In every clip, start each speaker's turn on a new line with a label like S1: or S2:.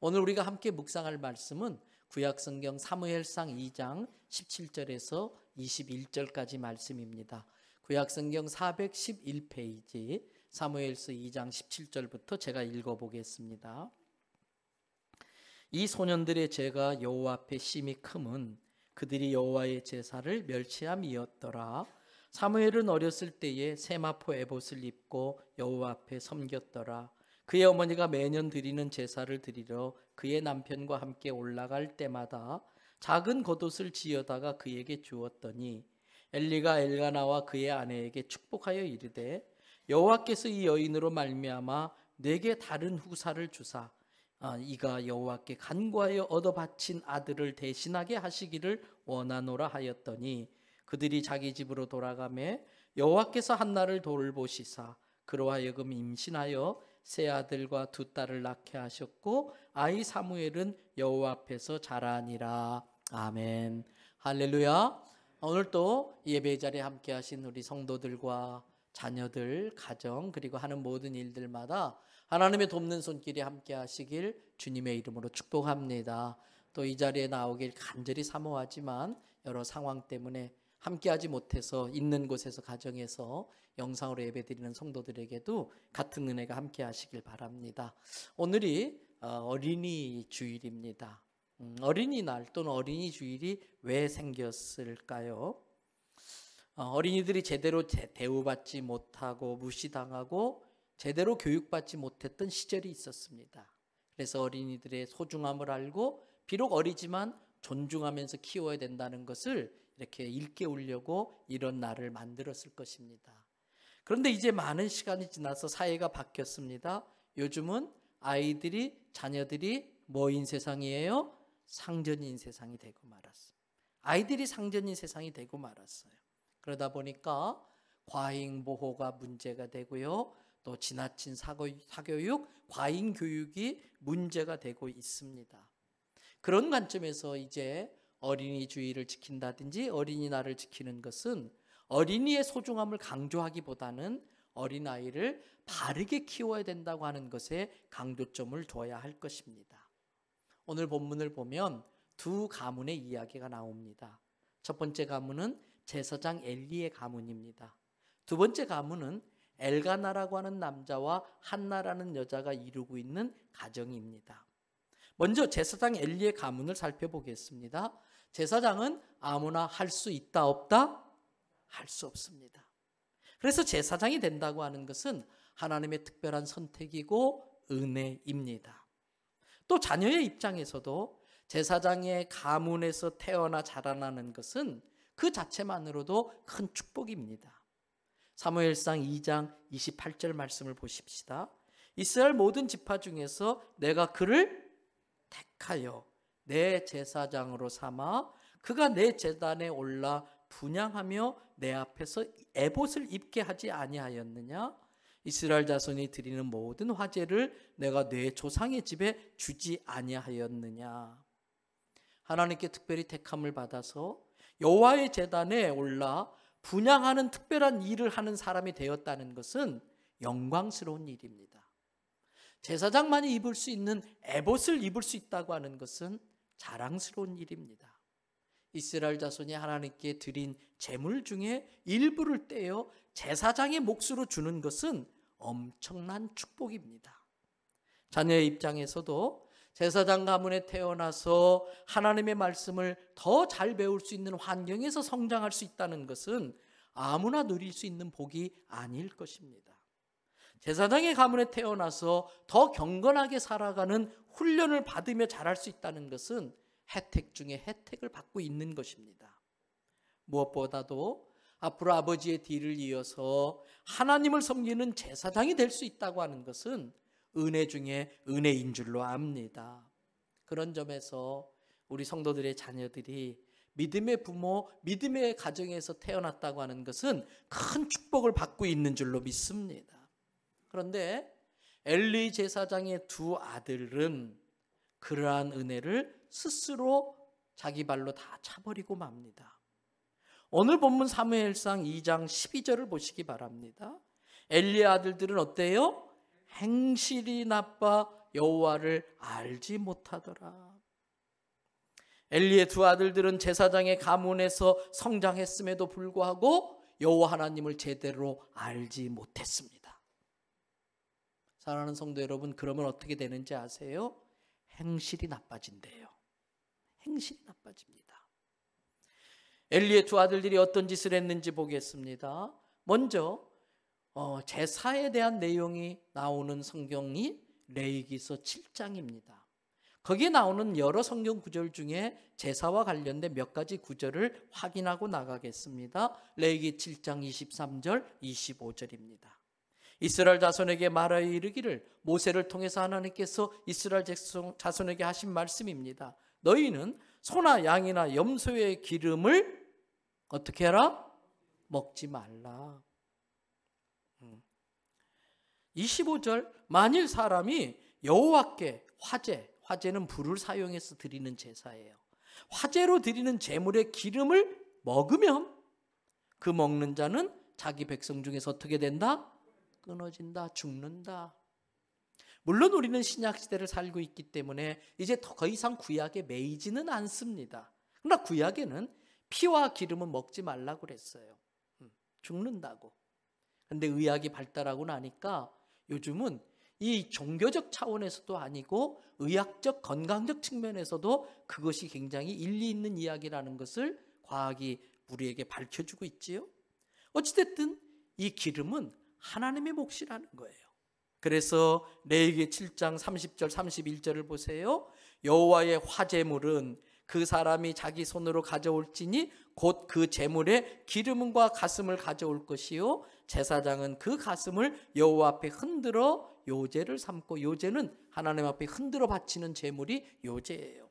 S1: 오늘 우리가 함께 묵상할 말씀은 구약성경 사무엘상 2장 17절에서 21절까지 말씀입니다. 구약성경 411페이지 사무엘서 2장 17절부터 제가 읽어보겠습니다. 이 소년들의 죄가 여호와 앞에 심히 크면 그들이 여호와의 제사를 멸치함이었더라. 사무엘은 어렸을 때에 세마포 에봇을 입고 여호와 앞에 섬겼더라. 그의 어머니가 매년 드리는 제사를 드리러 그의 남편과 함께 올라갈 때마다 작은 겉옷을 지어다가 그에게 주었더니 엘리가 엘가나와 그의 아내에게 축복하여 이르되 여호와께서 이 여인으로 말미암아 내게 다른 후사를 주사 이가 여호와께 간구하여 얻어 바친 아들을 대신하게 하시기를 원하노라 하였더니 그들이 자기 집으로 돌아가매 여호와께서 한나를 돌보시사 그로 하여금 임신하여 세 아들과 두 딸을 낳게 하셨고 아이 사무엘은 여호와 앞에서 자라니라. 아멘. 할렐루야. 오늘 또 예배 자리에 함께 하신 우리 성도들과 자녀들, 가정 그리고 하는 모든 일들마다 하나님의 돕는 손길이 함께 하시길 주님의 이름으로 축복합니다. 또 이 자리에 나오길 간절히 사모하지만 여러 상황 때문에 함께하지 못해서 있는 곳에서 가정에서 영상으로 예배드리는 성도들에게도 같은 은혜가 함께 하시길 바랍니다. 오늘이 어린이 주일입니다. 어린이날 또는 어린이 주일이 왜 생겼을까요? 어린이들이 제대로 대우받지 못하고 무시당하고 제대로 교육받지 못했던 시절이 있었습니다. 그래서 어린이들의 소중함을 알고 비록 어리지만 존중하면서 키워야 된다는 것을 이렇게 일깨우려고 이런 날을 만들었을 것입니다. 그런데 이제 많은 시간이 지나서 사회가 바뀌었습니다. 요즘은 아이들이, 자녀들이 뭐인 세상이에요? 상전인 세상이 되고 말았어요. 아이들이 상전인 세상이 되고 말았어요. 그러다 보니까 과잉 보호가 문제가 되고요. 또 지나친 사교육, 과잉 교육이 문제가 되고 있습니다. 그런 관점에서 이제 어린이 주의를 지킨다든지 어린이날을 지키는 것은 어린이의 소중함을 강조하기보다는 어린아이를 바르게 키워야 된다고 하는 것에 강조점을 둬야 할 것입니다. 오늘 본문을 보면 두 가문의 이야기가 나옵니다. 첫 번째 가문은 제사장 엘리의 가문입니다. 두 번째 가문은 엘가나라고 하는 남자와 한나라는 여자가 이루고 있는 가정입니다. 먼저 제사장 엘리의 가문을 살펴보겠습니다. 제사장은 아무나 할 수 있다 없다? 할 수 없습니다. 그래서 제사장이 된다고 하는 것은 하나님의 특별한 선택이고 은혜입니다. 또 자녀의 입장에서도 제사장의 가문에서 태어나 자라나는 것은 그 자체만으로도 큰 축복입니다. 사무엘상 2장 28절 말씀을 보십시다. 이스라엘 모든 지파 중에서 내가 그를 택하여 내 제사장으로 삼아 그가 내 제단에 올라 분향하며 내 앞에서 에봇을 입게 하지 아니하였느냐? 이스라엘 자손이 드리는 모든 화제를 내가 내 조상의 집에 주지 아니하였느냐? 하나님께 특별히 택함을 받아서 여호와의 제단에 올라 분향하는 특별한 일을 하는 사람이 되었다는 것은 영광스러운 일입니다. 제사장만이 입을 수 있는 에봇을 입을 수 있다고 하는 것은 자랑스러운 일입니다. 이스라엘 자손이 하나님께 드린 제물 중에 일부를 떼어 제사장의 몫으로 주는 것은 엄청난 축복입니다. 자녀의 입장에서도 제사장 가문에 태어나서 하나님의 말씀을 더 잘 배울 수 있는 환경에서 성장할 수 있다는 것은 아무나 누릴 수 있는 복이 아닐 것입니다. 제사장의 가문에 태어나서 더 경건하게 살아가는 훈련을 받으며 자랄 수 있다는 것은 혜택 중에 혜택을 받고 있는 것입니다. 무엇보다도 앞으로 아버지의 뒤를 이어서 하나님을 섬기는 제사장이 될 수 있다고 하는 것은 은혜 중에 은혜인 줄로 압니다. 그런 점에서 우리 성도들의 자녀들이 믿음의 부모, 믿음의 가정에서 태어났다고 하는 것은 큰 축복을 받고 있는 줄로 믿습니다. 그런데 엘리 제사장의 두 아들은 그러한 은혜를 스스로 자기 발로 다 차버리고 맙니다. 오늘 본문 사무엘상 2장 12절을 보시기 바랍니다. 엘리의 아들들은 어때요? 행실이 나빠 여호와를 알지 못하더라. 엘리의 두 아들들은 제사장의 가문에서 성장했음에도 불구하고 여호와 하나님을 제대로 알지 못했습니다. 사랑하는 성도 여러분, 그러면 어떻게 되는지 아세요? 행실이 나빠진대요. 행실이 나빠집니다. 엘리의 두 아들들이 어떤 짓을 했는지 보겠습니다. 먼저 제사에 대한 내용이 나오는 성경이 레위기서 7장입니다. 거기에 나오는 여러 성경 구절 중에 제사와 관련된 몇 가지 구절을 확인하고 나가겠습니다. 레위기 7장 23절 25절입니다. 이스라엘 자손에게 말하여 이르기를, 모세를 통해서 하나님께서 이스라엘 자손에게 하신 말씀입니다. 너희는 소나 양이나 염소의 기름을 어떻게 해라? 먹지 말라. 25절, 만일 사람이 여호와께 화제는 불을 사용해서 드리는 제사예요. 화제로 드리는 제물의 기름을 먹으면 그 먹는 자는 자기 백성 중에서 어떻게 된다? 끊어진다, 죽는다. 물론 우리는 신약시대를 살고 있기 때문에 이제 더 이상 구약에 매이지는 않습니다. 그러나 구약에는 피와 기름은 먹지 말라고 그랬어요. 죽는다고. 그런데 의학이 발달하고 나니까 요즘은 이 종교적 차원에서도 아니고 의학적 건강적 측면에서도 그것이 굉장히 일리 있는 이야기라는 것을 과학이 우리에게 밝혀주고 있지요. 어찌됐든 이 기름은 하나님의 몫이라는 거예요. 그래서 레위기 7장 30절 31절을 보세요. 여호와의 화제물은 그 사람이 자기 손으로 가져올지니 곧 그 제물의 기름과 가슴을 가져올 것이요, 제사장은 그 가슴을 여호와 앞에 흔들어 요제를 삼고, 요제는 하나님 앞에 흔들어 바치는 제물이 요제예요.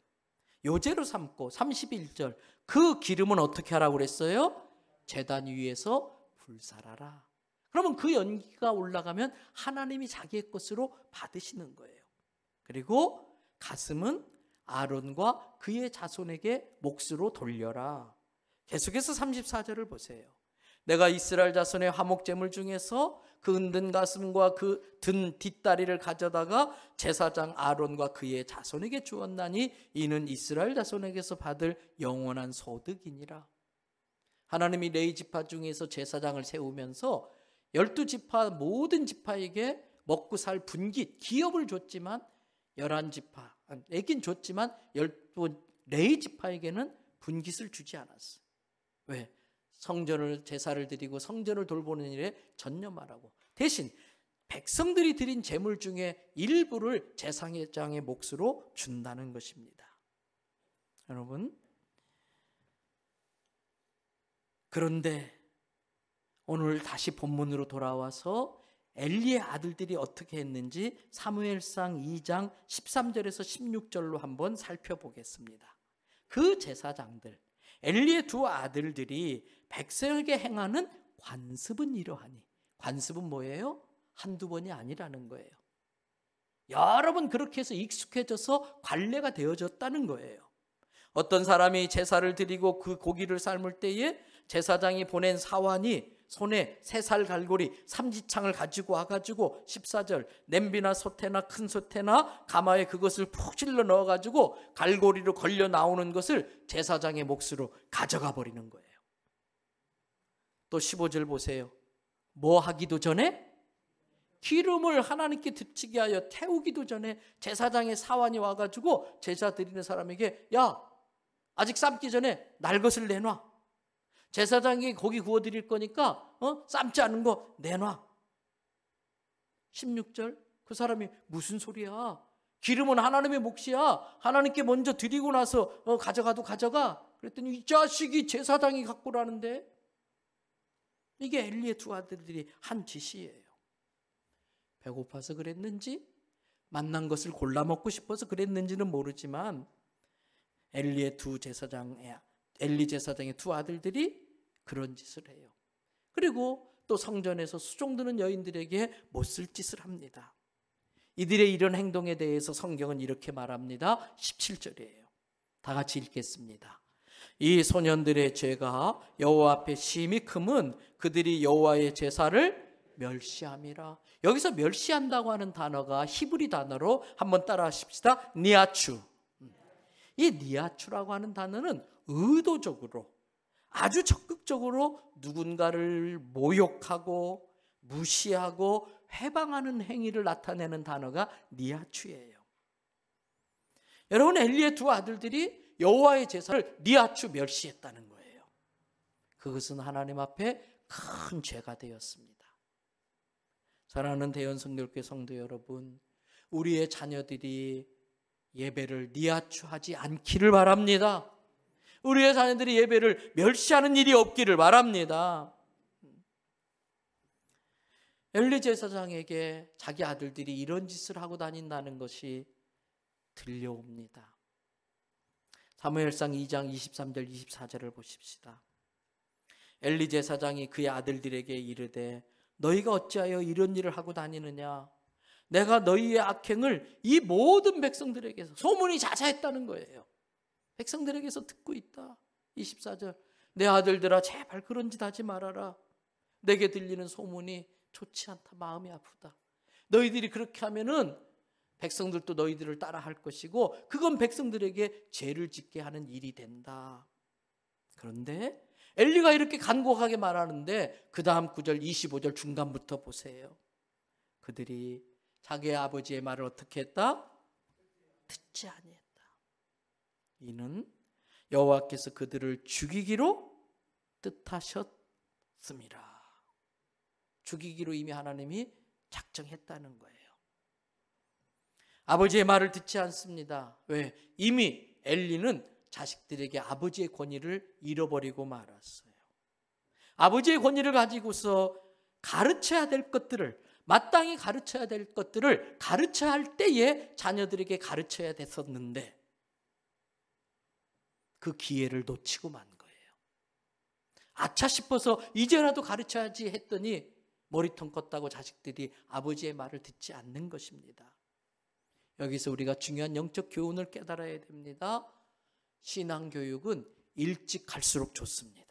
S1: 요제로 삼고 31절, 그 기름은 어떻게 하라고 그랬어요? 제단 위에서 불살하라. 그러면 그 연기가 올라가면 하나님이 자기의 것으로 받으시는 거예요. 그리고 가슴은 아론과 그의 자손에게 몫으로 돌려라. 계속해서 34절을 보세요. 내가 이스라엘 자손의 화목제물 중에서 그 은든 가슴과 그 든 뒷다리를 가져다가 제사장 아론과 그의 자손에게 주었나니 이는 이스라엘 자손에게서 받을 영원한 소득이니라. 하나님이 레위 지파 중에서 제사장을 세우면서 12지파 모든 지파에게 먹고 살 분깃, 기업을 줬지만 11지파에겐 줬지만 레위 지파에게는 분깃을 주지 않았어요. 왜? 성전을 제사를 드리고 성전을 돌보는 일에 전념하라고. 대신 백성들이 드린 제물 중에 일부를 제사장의 몫으로 준다는 것입니다. 여러분, 그런데 오늘 다시 본문으로 돌아와서 엘리의 아들들이 어떻게 했는지 사무엘상 2장 13절에서 16절로 한번 살펴보겠습니다. 그 제사장들, 엘리의 두 아들들이 백성에게 행하는 관습은 이러하니, 관습은 뭐예요? 한두 번이 아니라는 거예요. 여러 번 그렇게 해서 익숙해져서 관례가 되어졌다는 거예요. 어떤 사람이 제사를 드리고 그 고기를 삶을 때에 제사장이 보낸 사환이 손에 3살 갈고리 삼지창을 가지고 와가지고 14절, 냄비나 솥에나 큰 솥에나 가마에 그것을 푹 찔러 넣어가지고 갈고리로 걸려 나오는 것을 제사장의 몫으로 가져가 버리는 거예요. 또 15절 보세요. 뭐 하기도 전에? 기름을 하나님께 드치게 하여 태우기도 전에 제사장의 사환이 와가지고 제사 드리는 사람에게, 야, 아직 삶기 전에 날 것을 내놔. 제사장이 고기 구워드릴 거니까 삶지 않은 거 내놔. 16절, 그 사람이 무슨 소리야? 기름은 하나님의 몫이야. 하나님께 먼저 드리고 나서 가져가도 가져가. 그랬더니 이 자식이 제사장이 갖고 라는데. 이게 엘리의 두 아들들이 한 짓이에요. 배고파서 그랬는지 만난 것을 골라 먹고 싶어서 그랬는지는 모르지만 엘리 제사장의 두 아들들이 그런 짓을 해요. 그리고 또 성전에서 수종드는 여인들에게 못쓸 짓을 합니다. 이들의 이런 행동에 대해서 성경은 이렇게 말합니다. 17절이에요. 다 같이 읽겠습니다. 이 소년들의 죄가 여호와 앞에 심히 크면 그들이 여호와의 제사를 멸시함이라. 여기서 멸시한다고 하는 단어가 히브리 단어로 한번 따라 하십시다. 니아추. 이 니아추라고 하는 단어는 의도적으로, 아주 적극적으로 누군가를 모욕하고 무시하고 회방하는 행위를 나타내는 단어가 니아추예요. 여러분, 엘리의 두 아들들이 여호와의 제사를 니아추 멸시했다는 거예요. 그것은 하나님 앞에 큰 죄가 되었습니다. 사랑하는 대연성결교회 성도 여러분, 우리의 자녀들이 예배를 니아추하지 않기를 바랍니다. 우리의 자녀들이 예배를 멸시하는 일이 없기를 바랍니다. 엘리 제사장에게 자기 아들들이 이런 짓을 하고 다닌다는 것이 들려옵니다. 사무엘상 2장 23절 24절을 보십시다. 엘리 제사장이 그의 아들들에게 이르되 너희가 어찌하여 이런 일을 하고 다니느냐? 내가 너희의 악행을 이 모든 백성들에게서, 소문이 자자했다는 거예요. 백성들에게서 듣고 있다. 24절, 내 아들들아 제발 그런 짓 하지 말아라. 내게 들리는 소문이 좋지 않다. 마음이 아프다. 너희들이 그렇게 하면은 백성들도 너희들을 따라 할 것이고 그건 백성들에게 죄를 짓게 하는 일이 된다. 그런데 엘리가 이렇게 간곡하게 말하는데 그 다음 9절 25절 중간부터 보세요. 그들이 자기의 아버지의 말을 어떻게 했다? 듣지 아니했다. 이는 여호와께서 그들을 죽이기로 뜻하셨음이라. 죽이기로 이미 하나님이 작정했다는 거예요. 아버지의 말을 듣지 않습니다. 왜? 이미 엘리는 자식들에게 아버지의 권위를 잃어버리고 말았어요. 아버지의 권위를 가지고서 가르쳐야 될 것들을, 마땅히 가르쳐야 될 것들을 가르쳐야 할 때에 자녀들에게 가르쳐야 됐었는데 그 기회를 놓치고 만 거예요. 아차 싶어서 이제라도 가르쳐야지 했더니 머리통 껐다고 자식들이 아버지의 말을 듣지 않는 것입니다. 여기서 우리가 중요한 영적 교훈을 깨달아야 됩니다. 신앙교육은 일찍 갈수록 좋습니다.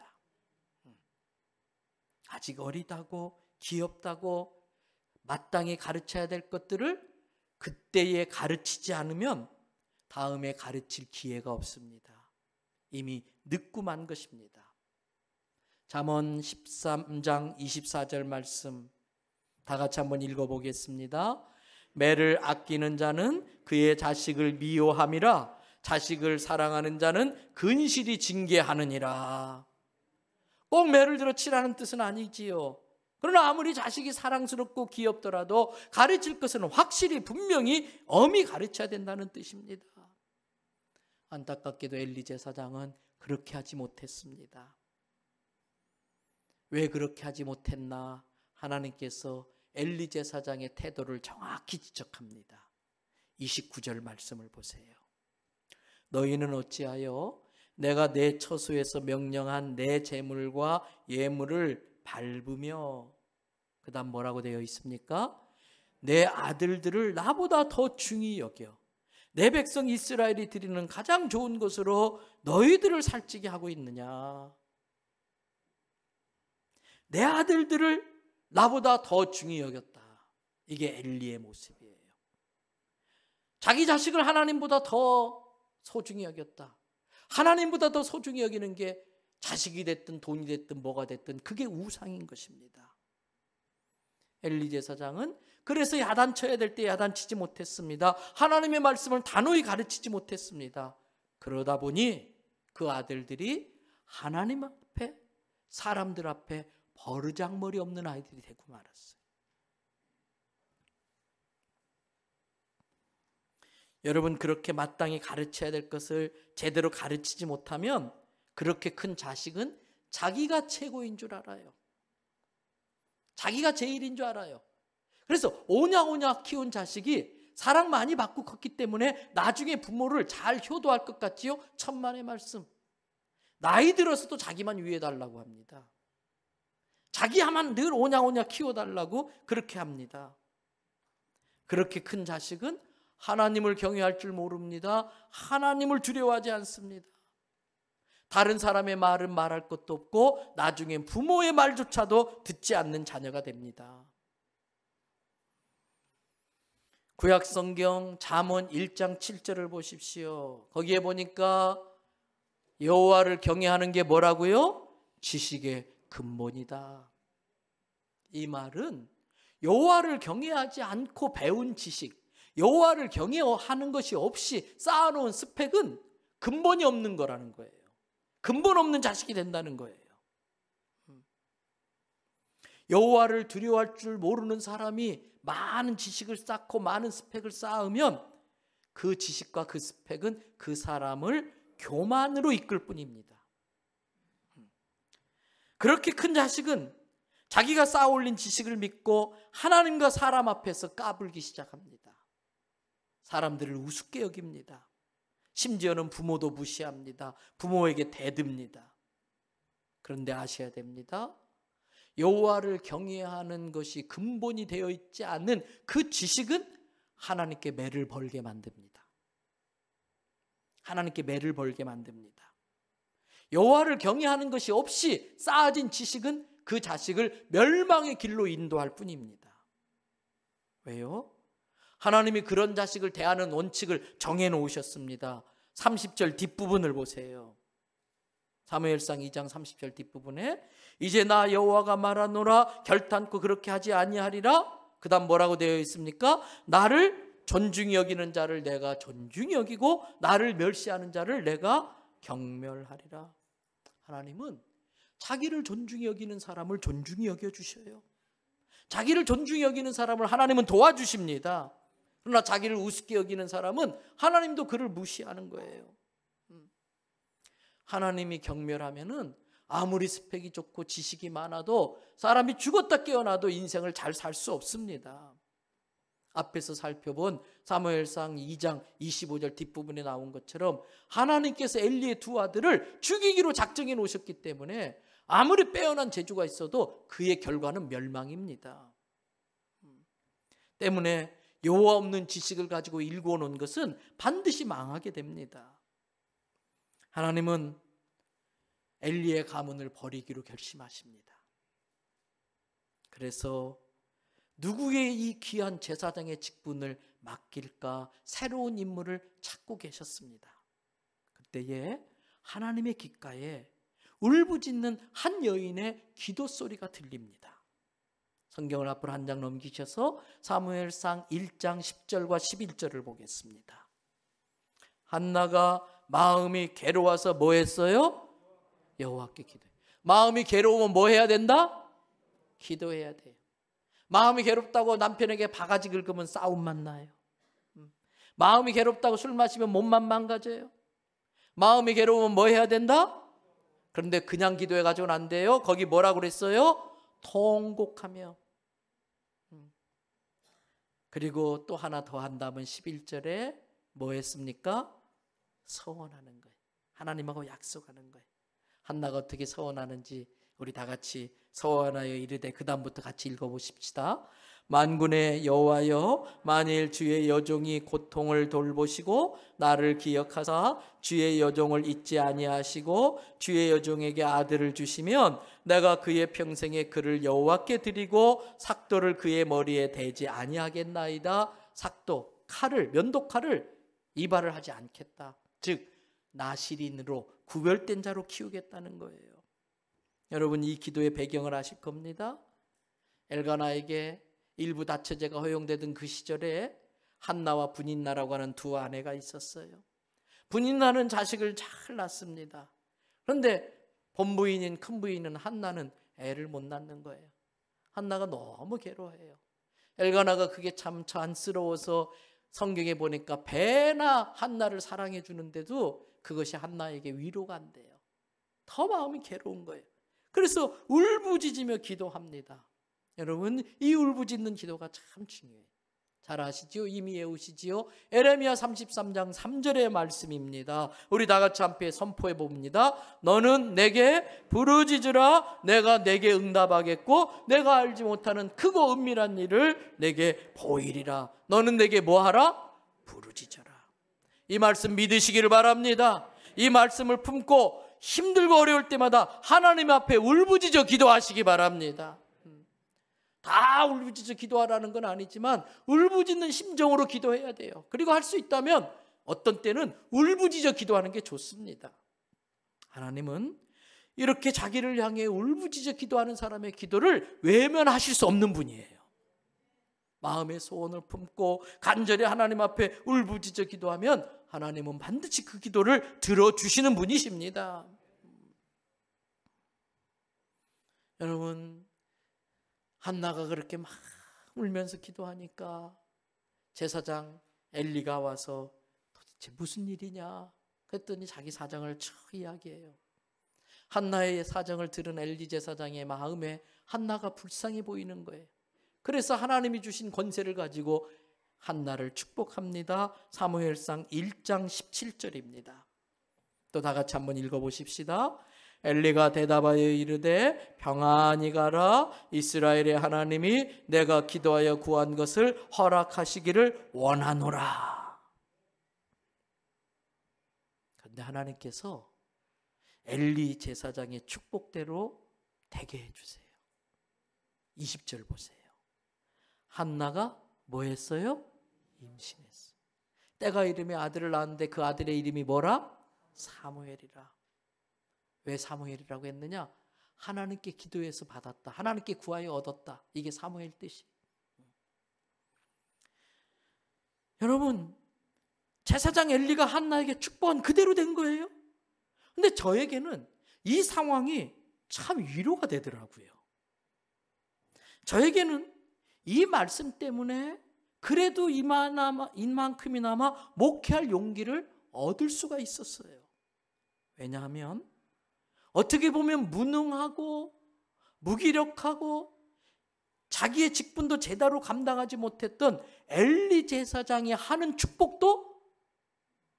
S1: 아직 어리다고, 귀엽다고 마땅히 가르쳐야 될 것들을 그때에 가르치지 않으면 다음에 가르칠 기회가 없습니다. 이미 늦고 만 것입니다. 잠언 13장 24절 말씀 다 같이 한번 읽어보겠습니다. 매를 아끼는 자는 그의 자식을 미워함이라 자식을 사랑하는 자는 근실이 징계하느니라. 꼭 매를 들어 치라는 뜻은 아니지요. 그러나 아무리 자식이 사랑스럽고 귀엽더라도 가르칠 것은 확실히 분명히 엄히 가르쳐야 된다는 뜻입니다. 안타깝게도 엘리 제사장은 그렇게 하지 못했습니다. 왜 그렇게 하지 못했나? 하나님께서 엘리 제사장의 태도를 정확히 지적합니다. 29절 말씀을 보세요. 너희는 어찌하여 내가 내 처소에서 명령한 내 제물과 예물을 밟으며, 그 다음 뭐라고 되어 있습니까? 내 아들들을 나보다 더 중히 여겨 내 백성 이스라엘이 드리는 가장 좋은 것으로 너희들을 살찌게 하고 있느냐? 내 아들들을 나보다 더 중히 여겼다. 이게 엘리의 모습이에요. 자기 자식을 하나님보다 더 소중히 여겼다. 하나님보다 더 소중히 여기는 게 자식이 됐든 돈이 됐든 뭐가 됐든 그게 우상인 것입니다. 엘리 제사장은 그래서 야단쳐야 될 때 야단치지 못했습니다. 하나님의 말씀을 단호히 가르치지 못했습니다. 그러다 보니 그 아들들이 하나님 앞에, 사람들 앞에 버르장머리 없는 아이들이 되고 말았어요. 여러분, 그렇게 마땅히 가르쳐야 될 것을 제대로 가르치지 못하면 그렇게 큰 자식은 자기가 최고인 줄 알아요. 자기가 제일인 줄 알아요. 그래서 오냐오냐 키운 자식이 사랑 많이 받고 컸기 때문에 나중에 부모를 잘 효도할 것 같지요? 천만의 말씀. 나이 들어서도 자기만 위해달라고 합니다. 자기야만 늘 오냐오냐 키워달라고 그렇게 합니다. 그렇게 큰 자식은 하나님을 경외할 줄 모릅니다. 하나님을 두려워하지 않습니다. 다른 사람의 말은 말할 것도 없고 나중엔 부모의 말조차도 듣지 않는 자녀가 됩니다. 구약성경 잠언 1장 7절을 보십시오. 거기에 보니까 여호와를 경외하는 게 뭐라고요? 지식의 근본이다. 이 말은 여호와를 경외하지 않고 배운 지식, 여호와를 경외하는 것이 없이 쌓아놓은 스펙은 근본이 없는 거라는 거예요. 근본 없는 자식이 된다는 거예요. 여호와를 두려워할 줄 모르는 사람이 많은 지식을 쌓고 많은 스펙을 쌓으면 그 지식과 그 스펙은 그 사람을 교만으로 이끌 뿐입니다. 그렇게 큰 자식은 자기가 쌓아올린 지식을 믿고 하나님과 사람 앞에서 까불기 시작합니다. 사람들을 우습게 여깁니다. 심지어는 부모도 무시합니다. 부모에게 대듭니다. 그런데 아셔야 됩니다. 여호와를 경외하는 것이 근본이 되어 있지 않는 그 지식은 하나님께 매를 벌게 만듭니다. 하나님께 매를 벌게 만듭니다. 여호와를 경외하는 것이 없이 쌓아진 지식은 그 자식을 멸망의 길로 인도할 뿐입니다. 왜요? 하나님이 그런 자식을 대하는 원칙을 정해놓으셨습니다. 30절 뒷부분을 보세요. 사무엘상 2장 30절 뒷부분에 이제 나 여호와가 말하노라 결탄코 그렇게 하지 아니하리라. 그 다음 뭐라고 되어 있습니까? 나를 존중히 여기는 자를 내가 존중히 여기고 나를 멸시하는 자를 내가 경멸하리라. 하나님은 자기를 존중히 여기는 사람을 존중히 여겨주셔요. 자기를 존중히 여기는 사람을 하나님은 도와주십니다. 그러나 자기를 우습게 여기는 사람은 하나님도 그를 무시하는 거예요. 하나님이 경멸하면은 아무리 스펙이 좋고 지식이 많아도 사람이 죽었다 깨어나도 인생을 잘 살 수 없습니다. 앞에서 살펴본 사무엘상 2장 25절 뒷부분에 나온 것처럼 하나님께서 엘리의 두 아들을 죽이기로 작정해 놓으셨기 때문에 아무리 빼어난 재주가 있어도 그의 결과는 멸망입니다. 때문에 여호와 없는 지식을 가지고 일구어 놓은 것은 반드시 망하게 됩니다. 하나님은 엘리의 가문을 버리기로 결심하십니다. 그래서 누구의 이 귀한 제사장의 직분을 맡길까 새로운 인물을 찾고 계셨습니다. 그때에 하나님의 귓가에 울부짖는 한 여인의 기도 소리가 들립니다. 성경을 앞으로 한 장 넘기셔서 사무엘상 1장 10절과 11절을 보겠습니다. 한나가 마음이 괴로워서 뭐 했어요? 여호와께 기도해. 마음이 괴로우면 뭐 해야 된다? 기도해야 돼요. 마음이 괴롭다고 남편에게 바가지 긁으면 싸움만 나요. 마음이 괴롭다고 술 마시면 몸만 망가져요. 마음이 괴로우면 뭐 해야 된다? 그런데 그냥 기도해가지고는 안 돼요. 거기 뭐라고 그랬어요? 통곡하며. 그리고 또 하나 더 한다면 11절에 뭐 했습니까? 서원하는 거예요. 하나님하고 약속하는 거예요. 한나가 어떻게 서원하는지 우리 다 같이 서원하여 이르되 그 다음부터 같이 읽어보십시다. 만군의 여호와여, 만일 주의 여종이 고통을 돌보시고 나를 기억하사 주의 여종을 잊지 아니하시고 주의 여종에게 아들을 주시면 내가 그의 평생에 그를 여호와께 드리고 삭도를 그의 머리에 대지 아니하겠나이다. 삭도, 칼을, 면도칼을 이발을 하지 않겠다. 즉 나실인으로 구별된 자로 키우겠다는 거예요. 여러분 이 기도의 배경을 아실 겁니다. 엘가나에게 일부 다처제가 허용되던 그 시절에 한나와 분인나라고 하는 두 아내가 있었어요. 분인나는 자식을 잘 낳습니다. 그런데 본부인인 큰부인은 한나는 애를 못 낳는 거예요. 한나가 너무 괴로워해요. 엘가나가 그게 참 안쓰러워서 성경에 보니까 배나 한나를 사랑해 주는데도 그것이 한나에게 위로가 안 돼요. 더 마음이 괴로운 거예요. 그래서 울부짖으며 기도합니다. 여러분 이 울부짖는 기도가 참 중요해요. 잘 아시지요? 이미 외우시지요? 에레미야 33장 3절의 말씀입니다. 우리 다 같이 함께 선포해 봅니다. 너는 내게 부르짖으라. 내가 내게 응답하겠고 내가 알지 못하는 크고 은밀한 일을 내게 보이리라. 너는 내게 뭐하라? 부르짖어라. 이 말씀 믿으시기를 바랍니다. 이 말씀을 품고 힘들고 어려울 때마다 하나님 앞에 울부짖어 기도하시기 바랍니다. 다 울부짖어 기도하라는 건 아니지만 울부짖는 심정으로 기도해야 돼요. 그리고 할 수 있다면 어떤 때는 울부짖어 기도하는 게 좋습니다. 하나님은 이렇게 자기를 향해 울부짖어 기도하는 사람의 기도를 외면하실 수 없는 분이에요. 마음의 소원을 품고 간절히 하나님 앞에 울부짖어 기도하면 하나님은 반드시 그 기도를 들어주시는 분이십니다. 여러분, 한나가 그렇게 막 울면서 기도하니까 제사장 엘리가 와서 도대체 무슨 일이냐 그랬더니 자기 사정을 쭉 이야기해요. 한나의 사정을 들은 엘리 제사장의 마음에 한나가 불쌍해 보이는 거예요. 그래서 하나님이 주신 권세를 가지고 한나를 축복합니다. 사무엘상 1장 17절입니다. 또 다 같이 한번 읽어보십시다. 엘리가 대답하여 이르되 평안히 가라. 이스라엘의 하나님이 내가 기도하여 구한 것을 허락하시기를 원하노라. 그런데 하나님께서 엘리 제사장의 축복대로 되게 해주세요. 20절 보세요. 한나가 뭐 했어요? 임신했어요. 때가 이름에 아들을 낳았는데 그 아들의 이름이 뭐라? 사무엘이라. 왜 사무엘이라고 했느냐? 하나님께 기도해서 받았다. 하나님께 구하여 얻었다. 이게 사무엘 뜻이. 여러분, 제사장 엘리가 한나에게 축복한 그대로 된 거예요. 근데 저에게는 이 상황이 참 위로가 되더라고요. 저에게는 이 말씀 때문에 그래도 이만큼이나마 목회할 용기를 얻을 수가 있었어요. 왜냐하면 어떻게 보면 무능하고 무기력하고 자기의 직분도 제대로 감당하지 못했던 엘리 제사장이 하는 축복도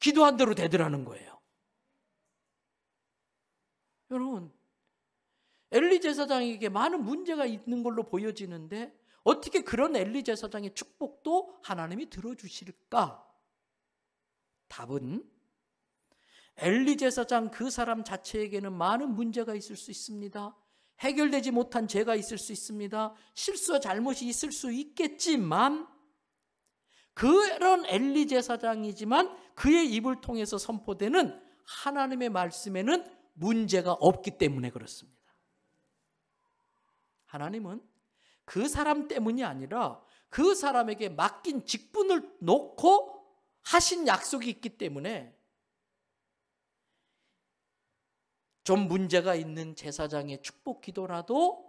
S1: 기도한 대로 되더라는 거예요. 여러분, 엘리 제사장에게 많은 문제가 있는 걸로 보여지는데 어떻게 그런 엘리 제사장의 축복도 하나님이 들어주실까? 답은 엘리 제사장 그 사람 자체에게는 많은 문제가 있을 수 있습니다. 해결되지 못한 죄가 있을 수 있습니다. 실수와 잘못이 있을 수 있겠지만 그런 엘리 제사장이지만 그의 입을 통해서 선포되는 하나님의 말씀에는 문제가 없기 때문에 그렇습니다. 하나님은 그 사람 때문이 아니라 그 사람에게 맡긴 직분을 놓고 하신 약속이 있기 때문에 좀 문제가 있는 제사장의 축복 기도라도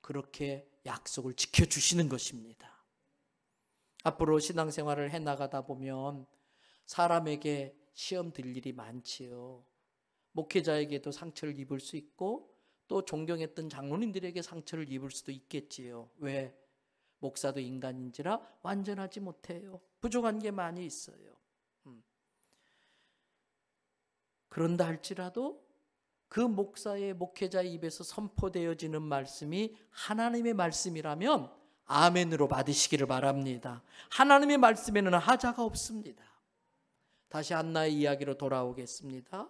S1: 그렇게 약속을 지켜주시는 것입니다. 앞으로 신앙생활을 해나가다 보면 사람에게 시험 들 일이 많지요. 목회자에게도 상처를 입을 수 있고 또 존경했던 장로님들에게 상처를 입을 수도 있겠지요. 왜? 목사도 인간인지라 완전하지 못해요. 부족한 게 많이 있어요. 그런다 할지라도 그 목사의 목회자의 입에서 선포되어지는 말씀이 하나님의 말씀이라면 아멘으로 받으시기를 바랍니다. 하나님의 말씀에는 하자가 없습니다. 다시 한나의 이야기로 돌아오겠습니다.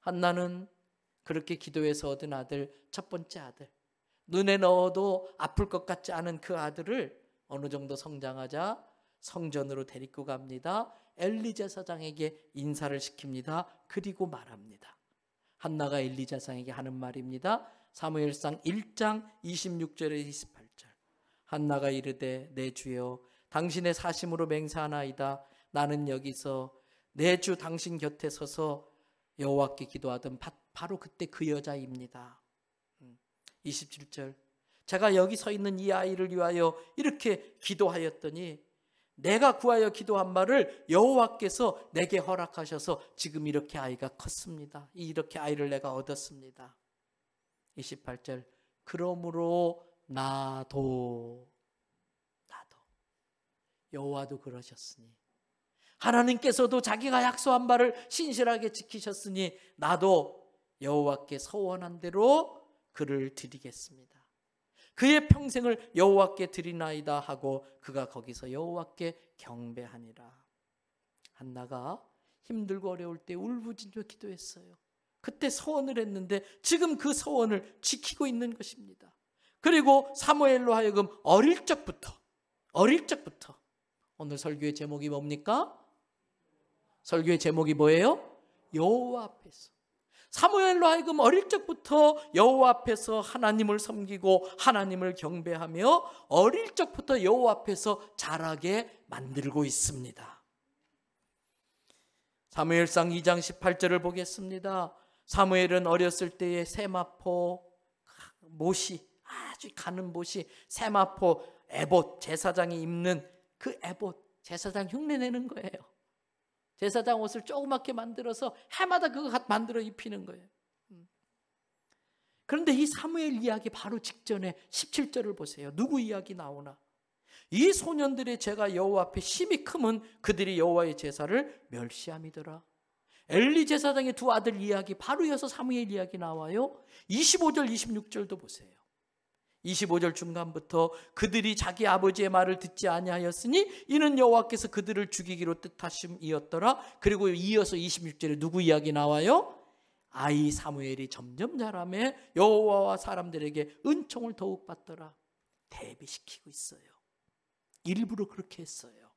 S1: 한나는 그렇게 기도해서 얻은 아들, 첫 번째 아들, 눈에 넣어도 아플 것 같지 않은 그 아들을 어느 정도 성장하자 성전으로 데리고 갑니다. 엘리 제사장에게 인사를 시킵니다. 그리고 말합니다. 한나가 엘리 제사장에게 하는 말입니다. 사무엘상 1장 26절에 28절. 한나가 이르되 내 주여 당신의 사심으로 맹세하나이다. 나는 여기서 내 주 당신 곁에 서서 여호와께 기도하던 바로 그때 그 여자입니다. 27절. 제가 여기 서 있는 이 아이를 위하여 이렇게 기도하였더니 내가 구하여 기도한 말을 여호와께서 내게 허락하셔서 지금 이렇게 아이가 컸습니다. 이렇게 아이를 내가 얻었습니다. 28절. 그러므로 나도 여호와도 그러셨으니 하나님께서도 자기가 약속한 바를 신실하게 지키셨으니 나도 여호와께 서원한 대로 그를 드리겠습니다. 그의 평생을 여호와께 드리나이다 하고 그가 거기서 여호와께 경배하니라. 한나가 힘들고 어려울 때 울부짖어 기도했어요. 그때 서원을 했는데 지금 그 서원을 지키고 있는 것입니다. 그리고 사무엘로 하여금 어릴 적부터 오늘 설교의 제목이 뭡니까? 설교의 제목이 뭐예요? 여호와 앞에서. 사무엘로 하여금 어릴 적부터 여호와 앞에서 하나님을 섬기고 하나님을 경배하며 어릴 적부터 여호와 앞에서 자라게 만들고 있습니다. 사무엘상 2장 18절을 보겠습니다. 사무엘은 어렸을 때에 세마포 못이, 아주 가는 못이, 세마포 에봇, 제사장이 입는 그 에봇, 제사장 흉내내는 거예요. 제사장 옷을 조그맣게 만들어서 해마다 그거 만들어 입히는 거예요. 그런데 이 사무엘 이야기 바로 직전에 17절을 보세요. 누구 이야기 나오나? 이 소년들의 죄가 여호와 앞에 심히 크면 그들이 여호와의 제사를 멸시함이더라. 엘리 제사장의 두 아들 이야기 바로 이어서 사무엘 이야기 나와요. 25절 26절도 보세요. 25절 중간부터 그들이 자기 아버지의 말을 듣지 아니하였으니 이는 여호와께서 그들을 죽이기로 뜻하심이었더라. 그리고 이어서 26절에 누구 이야기 나와요? 아이 사무엘이 점점 자라매 여호와와 사람들에게 은총을 더욱 받더라. 대비시키고 있어요. 일부러 그렇게 했어요.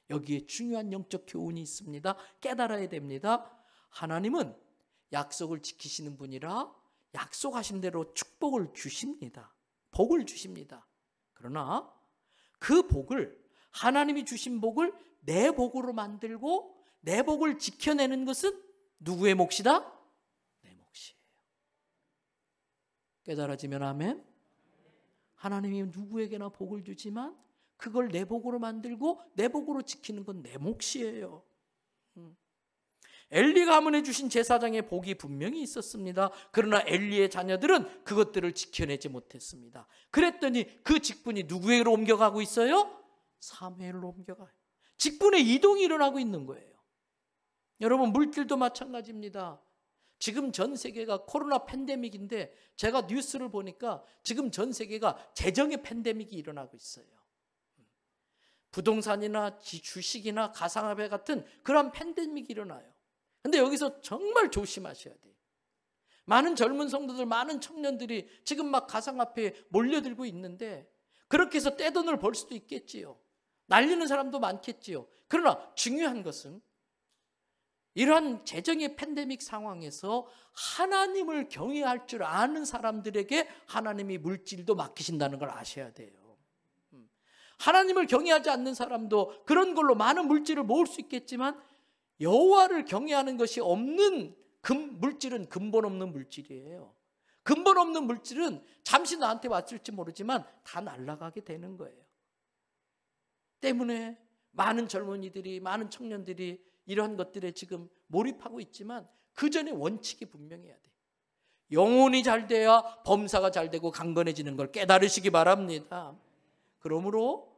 S1: 여기에 중요한 영적 교훈이 있습니다. 깨달아야 됩니다. 하나님은 약속을 지키시는 분이라 약속하신 대로 축복을 주십니다. 복을 주십니다. 그러나 그 복을, 하나님이 주신 복을 내 복으로 만들고 내 복을 지켜내는 것은 누구의 몫이다? 내 몫이에요. 깨달아지면 아멘. 하나님이 누구에게나 복을 주지만 그걸 내 복으로 만들고 내 복으로 지키는 건 내 몫이에요. 엘리 가문에 주신 제사장의 복이 분명히 있었습니다. 그러나 엘리의 자녀들은 그것들을 지켜내지 못했습니다. 그랬더니 그 직분이 누구에게로 옮겨가고 있어요? 사무엘로 옮겨가요. 직분의 이동이 일어나고 있는 거예요. 여러분, 물질도 마찬가지입니다. 지금 전 세계가 코로나 팬데믹인데 제가 뉴스를 보니까 지금 전 세계가 재정의 팬데믹이 일어나고 있어요. 부동산이나 주식이나 가상화폐 같은 그런 팬데믹이 일어나요. 근데 여기서 정말 조심하셔야 돼요. 많은 젊은 성도들, 많은 청년들이 지금 막 가상화폐에 몰려들고 있는데 그렇게 해서 떼돈을 벌 수도 있겠지요. 날리는 사람도 많겠지요. 그러나 중요한 것은 이러한 재정의 팬데믹 상황에서 하나님을 경외할 줄 아는 사람들에게 하나님이 물질도 맡기신다는 걸 아셔야 돼요. 하나님을 경외하지 않는 사람도 그런 걸로 많은 물질을 모을 수 있겠지만 여호와를 경외하는 것이 없는 물질은 근본 없는 물질이에요. 근본 없는 물질은 잠시 나한테 왔을지 모르지만 다 날아가게 되는 거예요. 때문에 많은 젊은이들이, 많은 청년들이 이러한 것들에 지금 몰입하고 있지만 그 전에 원칙이 분명해야 돼요. 영혼이 잘 돼야 범사가 잘 되고 강건해지는 걸 깨달으시기 바랍니다. 그러므로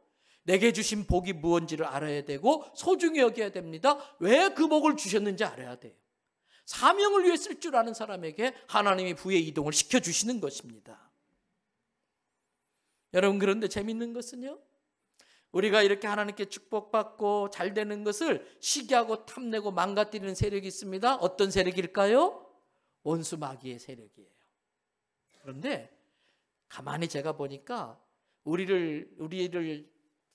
S1: 내게 주신 복이 무엇인지를 알아야 되고 소중히 여겨야 됩니다. 왜 그 복을 주셨는지 알아야 돼요. 사명을 위해 쓸 줄 아는 사람에게 하나님이 부의 이동을 시켜주시는 것입니다. 여러분, 그런데 재밌는 것은요, 우리가 이렇게 하나님께 축복받고 잘 되는 것을 시기하고 탐내고 망가뜨리는 세력이 있습니다. 어떤 세력일까요? 원수 마귀의 세력이에요. 그런데 가만히 제가 보니까 우리를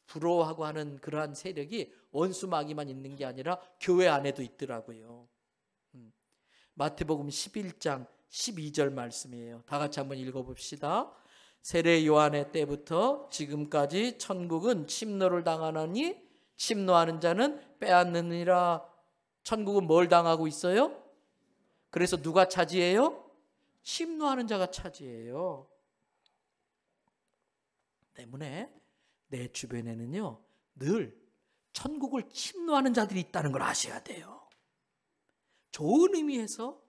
S1: 부러워하고 하는 그러한 세력이 원수 마귀만 있는 게 아니라 교회 안에도 있더라고요. 마태복음 11장 12절 말씀이에요. 다 같이 한번 읽어봅시다. 세례 요한의 때부터 지금까지 천국은 침노를 당하나니 침노하는 자는 빼앗느니라. 천국은 뭘 당하고 있어요? 그래서 누가 차지해요? 침노하는 자가 차지해요. 때문에 내 주변에는요 늘 천국을 침노하는 자들이 있다는 걸 아셔야 돼요. 좋은 의미에서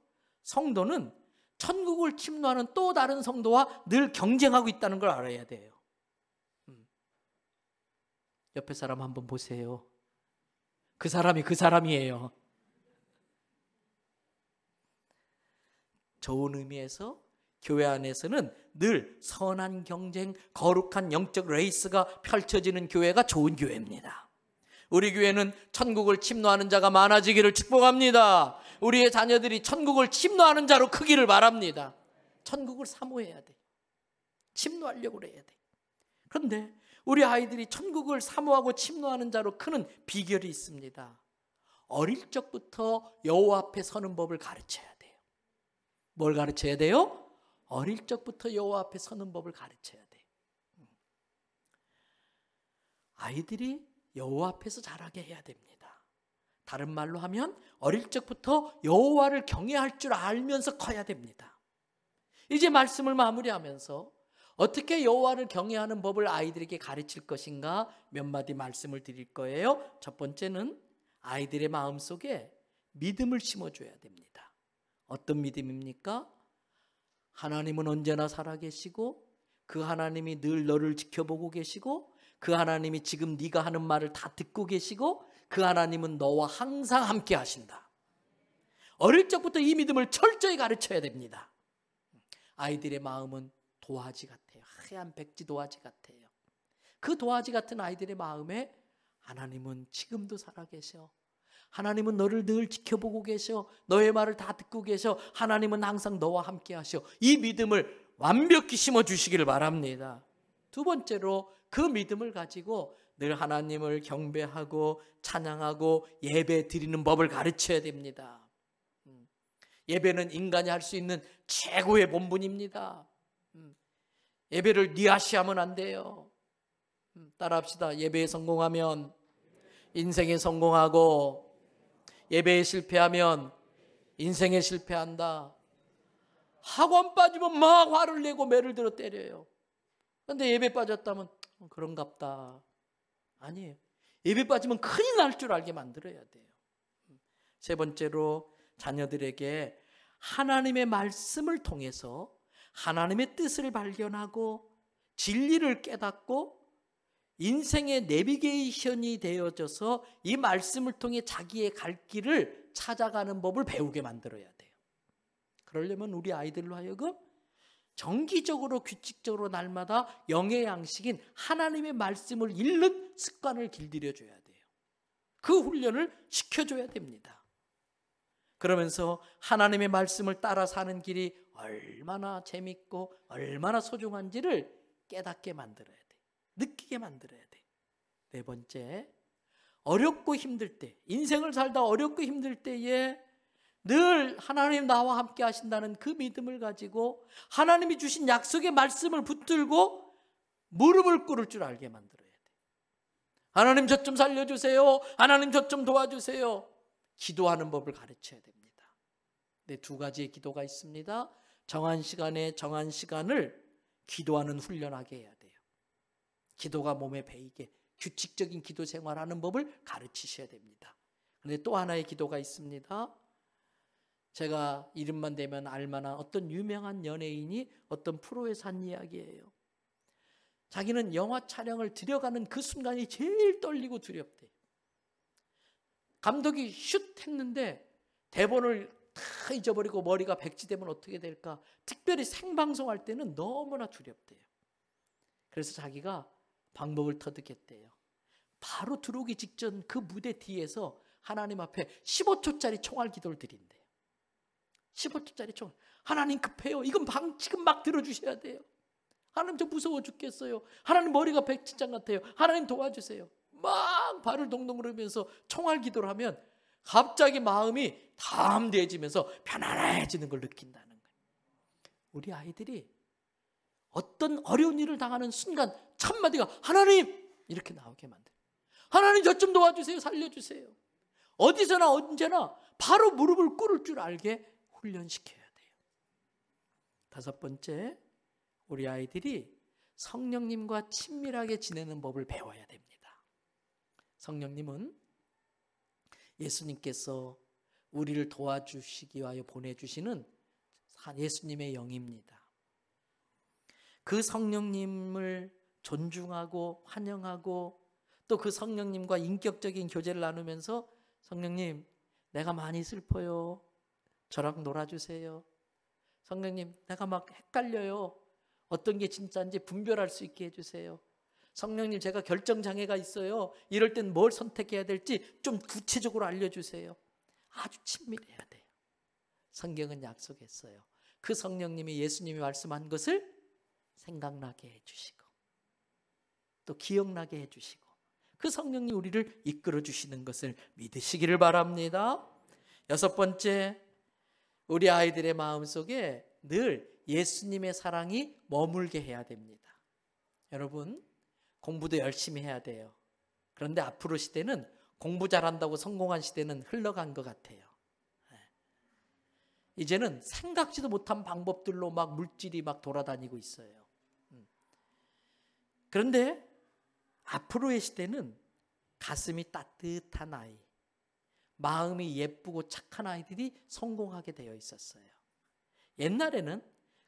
S1: 성도는 천국을 침노하는 또 다른 성도와 늘 경쟁하고 있다는 걸 알아야 돼요. 옆에 사람 한번 보세요. 그 사람이 그 사람이에요. 좋은 의미에서 교회 안에서는 늘 선한 경쟁, 거룩한 영적 레이스가 펼쳐지는 교회가 좋은 교회입니다. 우리 교회는 천국을 침노하는 자가 많아지기를 축복합니다. 우리의 자녀들이 천국을 침노하는 자로 크기를 바랍니다. 천국을 사모해야 돼. 침노하려고 그래야 돼. 그런데 우리 아이들이 천국을 사모하고 침노하는 자로 크는 비결이 있습니다. 어릴 적부터 여호와 앞에 서는 법을 가르쳐야 돼요. 뭘 가르쳐야 돼요? 어릴 적부터 여호와 앞에 서는 법을 가르쳐야 돼요. 아이들이 여호와 앞에서 자라게 해야 됩니다. 다른 말로 하면 어릴 적부터 여호와를 경외할 줄 알면서 커야 됩니다. 이제 말씀을 마무리하면서 어떻게 여호와를 경외하는 법을 아이들에게 가르칠 것인가 몇 마디 말씀을 드릴 거예요. 첫 번째는 아이들의 마음속에 믿음을 심어줘야 됩니다. 어떤 믿음입니까? 하나님은 언제나 살아계시고 그 하나님이 늘 너를 지켜보고 계시고 그 하나님이 지금 네가 하는 말을 다 듣고 계시고 그 하나님은 너와 항상 함께 하신다. 어릴 적부터 이 믿음을 철저히 가르쳐야 됩니다. 아이들의 마음은 도화지 같아요. 하얀 백지 도화지 같아요. 그 도화지 같은 아이들의 마음에 하나님은 지금도 살아계셔. 하나님은 너를 늘 지켜보고 계셔. 너의 말을 다 듣고 계셔. 하나님은 항상 너와 함께 하셔. 이 믿음을 완벽히 심어주시기를 바랍니다. 두 번째로 그 믿음을 가지고 늘 하나님을 경배하고 찬양하고 예배 드리는 법을 가르쳐야 됩니다. 예배는 인간이 할 수 있는 최고의 본분입니다. 예배를 니아시하면 안 돼요. 따라합시다. 예배에 성공하면 인생에 성공하고 예배에 실패하면 인생에 실패한다. 학원 빠지면 막 화를 내고 매를 들어 때려요. 그런데 예배 빠졌다면 그런갑다. 아니에요. 예배 빠지면 큰일 날 줄 알게 만들어야 돼요. 세 번째로 자녀들에게 하나님의 말씀을 통해서 하나님의 뜻을 발견하고 진리를 깨닫고 인생의 내비게이션이 되어져서 이 말씀을 통해 자기의 갈 길을 찾아가는 법을 배우게 만들어야 돼요. 그러려면 우리 아이들로 하여금 정기적으로 규칙적으로 날마다 영의 양식인 하나님의 말씀을 읽는 습관을 길들여줘야 돼요. 그 훈련을 시켜줘야 됩니다. 그러면서 하나님의 말씀을 따라 사는 길이 얼마나 재밌고 얼마나 소중한지를 깨닫게 만들어야 돼. 느끼게 만들어야 돼. 네 번째, 어렵고 힘들 때, 인생을 살다 어렵고 힘들 때에 늘 하나님 나와 함께 하신다는 그 믿음을 가지고 하나님이 주신 약속의 말씀을 붙들고 무릎을 꿇을 줄 알게 만들어야 돼. 하나님 저 좀 살려주세요. 하나님 저 좀 도와주세요. 기도하는 법을 가르쳐야 됩니다. 네, 두 가지의 기도가 있습니다. 정한 시간에 정한 시간을 기도하는 훈련하게 해야 돼요. 기도가 몸에 배이게 규칙적인 기도 생활하는 법을 가르치셔야 됩니다. 그런데 또 하나의 기도가 있습니다. 제가 이름만 대면 알만한 어떤 유명한 연예인이 어떤 프로에서 한 이야기예요. 자기는 영화 촬영을 들여가는 그 순간이 제일 떨리고 두렵대. 감독이 슛 했는데 대본을 다 잊어버리고 머리가 백지되면 어떻게 될까? 특별히 생방송할 때는 너무나 두렵대요. 그래서 자기가 방법을 터득했대요. 바로 들어오기 직전 그 무대 뒤에서 하나님 앞에 15초짜리 총알 기도를 드린대요. 15초짜리 총알. 하나님 급해요. 이건 지금 막 들어주셔야 돼요. 하나님 저 무서워 죽겠어요. 하나님 머리가 백지장 같아요. 하나님 도와주세요. 막 발을 동동 구르면서 총알 기도를 하면 갑자기 마음이 담대해지면서 편안해지는 걸 느낀다는 거예요. 우리 아이들이 어떤 어려운 일을 당하는 순간 첫 마디가 하나님 이렇게 나오게 만들어요. 하나님 저 좀 도와주세요. 살려주세요. 어디서나 언제나 바로 무릎을 꿇을 줄 알게 훈련시켜야 돼요. 다섯 번째, 우리 아이들이 성령님과 친밀하게 지내는 법을 배워야 됩니다. 성령님은 예수님께서 우리를 도와주시기 위하여 보내주시는 예수님의 영입니다. 그 성령님을 존중하고 환영하고 또 그 성령님과 인격적인 교제를 나누면서 성령님 내가 많이 슬퍼요. 저랑 놀아주세요. 성령님 내가 막 헷갈려요. 어떤 게 진짜인지 분별할 수 있게 해주세요. 성령님 제가 결정장애가 있어요. 이럴 땐 뭘 선택해야 될지 좀 구체적으로 알려주세요. 아주 친밀해야 돼요. 성경은 약속했어요. 그 성령님이 예수님이 말씀한 것을 생각나게 해주시고 또 기억나게 해주시고 그 성령이 우리를 이끌어 주시는 것을 믿으시기를 바랍니다. 6번째, 우리 아이들의 마음속에 늘 예수님의 사랑이 머물게 해야 됩니다. 여러분, 공부도 열심히 해야 돼요. 그런데 앞으로 시대는 공부 잘한다고 성공한 시대는 흘러간 것 같아요. 이제는 생각지도 못한 방법들로 막 물질이 막 돌아다니고 있어요. 그런데 앞으로의 시대는 가슴이 따뜻한 아이, 마음이 예쁘고 착한 아이들이 성공하게 되어 있었어요. 옛날에는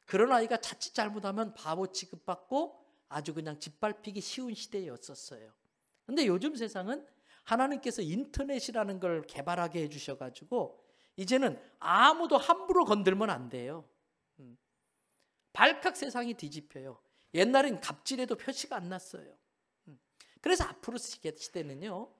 S1: 그런 아이가 자칫 잘못하면 바보 취급받고 아주 그냥 짓밟히기 쉬운 시대였었어요. 그런데 요즘 세상은 하나님께서 인터넷이라는 걸 개발하게 해주셔가지고 이제는 아무도 함부로 건들면 안 돼요. 발칵 세상이 뒤집혀요. 옛날엔 갑질에도 표시가 안 났어요. 그래서 앞으로 시대는요,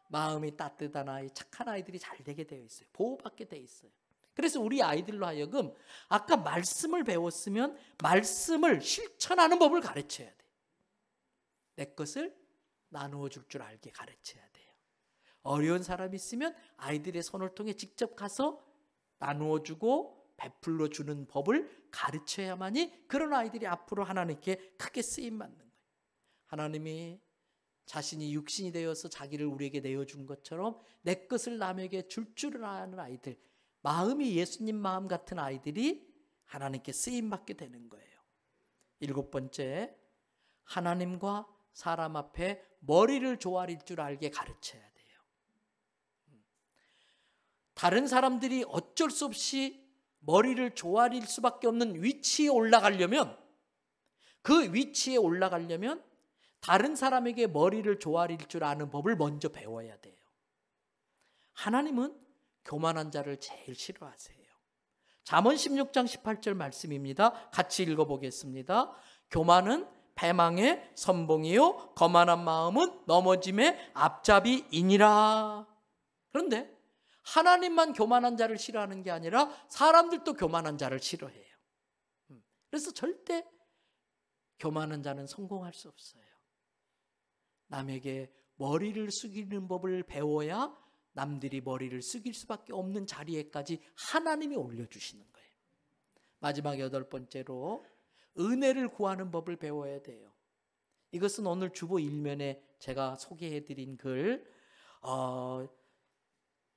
S1: 마음이 따뜻한 아이, 착한 아이들이 잘 되게 되어 있어요. 보호받게 되어 있어요. 그래서 우리 아이들로 하여금 아까 말씀을 배웠으면 말씀을 실천하는 법을 가르쳐야 돼요. 내 것을 나누어 줄 줄 알게 가르쳐야 돼요. 어려운 사람이 있으면 아이들의 손을 통해 직접 가서 나누어 주고 베풀어 주는 법을 가르쳐야만이 그런 아이들이 앞으로 하나님께 크게 쓰임 받는 거예요. 하나님이 자신이 육신이 되어서 자기를 우리에게 내어준 것처럼 내 것을 남에게 줄 줄 아는 아이들, 마음이 예수님 마음 같은 아이들이 하나님께 쓰임 받게 되는 거예요. 7번째, 하나님과 사람 앞에 머리를 조아릴 줄 알게 가르쳐야 돼요. 다른 사람들이 어쩔 수 없이 머리를 조아릴 수밖에 없는 위치에 올라가려면, 그 위치에 올라가려면 다른 사람에게 머리를 조아릴 줄 아는 법을 먼저 배워야 돼요. 하나님은 교만한 자를 제일 싫어하세요. 잠언 16장 18절 말씀입니다. 같이 읽어보겠습니다. 교만은 패망의 선봉이요 거만한 마음은 넘어짐의 앞잡이이니라. 그런데 하나님만 교만한 자를 싫어하는 게 아니라 사람들도 교만한 자를 싫어해요. 그래서 절대 교만한 자는 성공할 수 없어요. 남에게 머리를 숙이는 법을 배워야 남들이 머리를 숙일 수밖에 없는 자리에까지 하나님이 올려주시는 거예요. 마지막 8번째로 은혜를 구하는 법을 배워야 돼요. 이것은 오늘 주보 1면에 제가 소개해드린 글,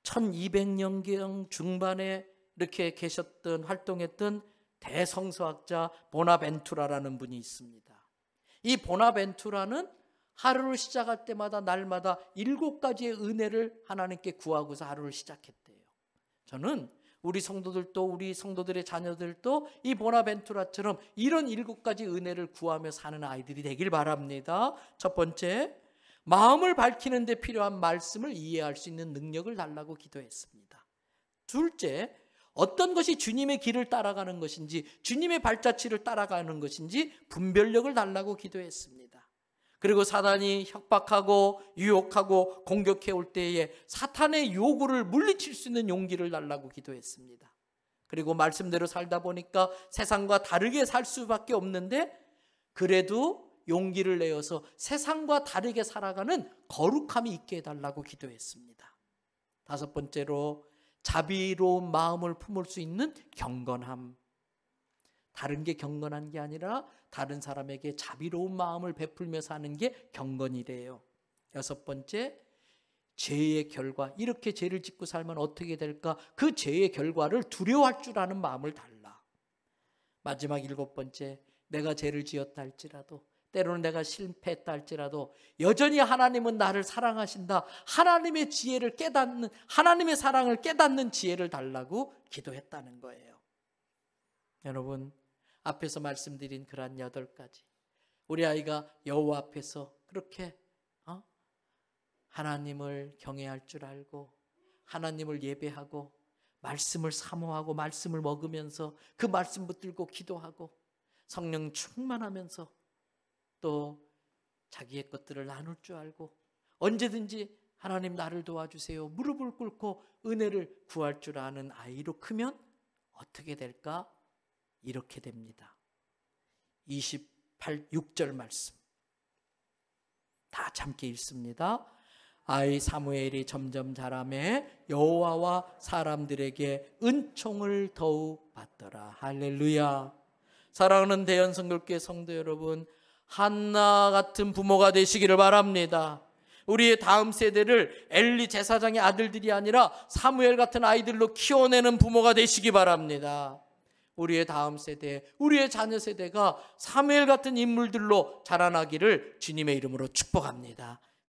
S1: 1200년경 중반에 이렇게 계셨던, 활동했던 대성서학자 보나벤투라라는 분이 있습니다. 이 보나벤투라는 하루를 시작할 때마다 날마다 7가지의 은혜를 하나님께 구하고서 하루를 시작했대요. 저는 우리 성도들도, 우리 성도들의 자녀들도 이 보나벤투라처럼 이런 7가지 은혜를 구하며 사는 아이들이 되길 바랍니다. 첫 번째, 마음을 밝히는 데 필요한 말씀을 이해할 수 있는 능력을 달라고 기도했습니다. 둘째, 어떤 것이 주님의 길을 따라가는 것인지, 주님의 발자취를 따라가는 것인지 분별력을 달라고 기도했습니다. 그리고 사단이 협박하고 유혹하고 공격해 올 때에 사탄의 요구를 물리칠 수 있는 용기를 달라고 기도했습니다. 그리고 말씀대로 살다 보니까 세상과 다르게 살 수밖에 없는데 그래도 용기를 내어서 세상과 다르게 살아가는 거룩함이 있게 해달라고 기도했습니다. 5번째로 자비로운 마음을 품을 수 있는 경건함. 다른 게 경건한 게 아니라 다른 사람에게 자비로운 마음을 베풀며 사는 게 경건이래요. 6번째, 죄의 결과. 이렇게 죄를 짓고 살면 어떻게 될까? 그 죄의 결과를 두려워할 줄 아는 마음을 달라. 마지막 7번째, 내가 죄를 지었다 할지라도, 때로는 내가 실패했다 할지라도 여전히 하나님은 나를 사랑하신다. 하나님의 지혜를 깨닫는, 하나님의 사랑을 깨닫는 지혜를 달라고 기도했다는 거예요. 여러분, 앞에서 말씀드린 그러한 8가지, 우리 아이가 여호와 앞에서 그렇게 하나님을 경외할 줄 알고 하나님을 예배하고 말씀을 사모하고 말씀을 먹으면서 그 말씀 붙들고 기도하고 성령 충만하면서 또 자기의 것들을 나눌 줄 알고 언제든지 하나님 나를 도와주세요 무릎을 꿇고 은혜를 구할 줄 아는 아이로 크면 어떻게 될까? 이렇게 됩니다. 6절 말씀 다 함께 읽습니다. 아이 사무엘이 점점 자라매 여호와와 사람들에게 은총을 더욱 받더라. 할렐루야. 사랑하는 대연성결교회 성도 여러분, 한나 같은 부모가 되시기를 바랍니다. 우리의 다음 세대를 엘리 제사장의 아들들이 아니라 사무엘 같은 아이들로 키워내는 부모가 되시기 바랍니다. 우리의 다음 세대, 우리의 자녀 세대가 사무엘 같은 인물들로 자라나기를 주님의 이름으로 축복합니다.